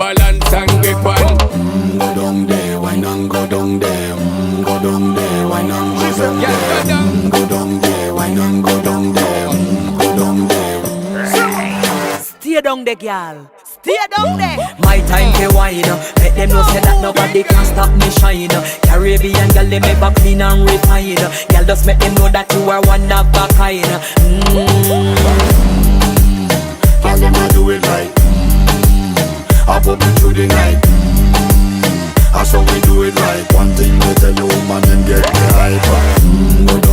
balance and grip on. Go down there, why not go down there? Go down there, why not go down there? Go down there, why not go down there? Go down there. Stay down there, girl. Stay down there. My time to wine. Let them know say that nobody can stop me shine. Caribbean girl, they make back clean and refine. Girl, just make them know that you are one of a kind. Girl, them a do it right. I pop it through the night. That's how we do it right. One thing we tell you, woman, them get the hype. Go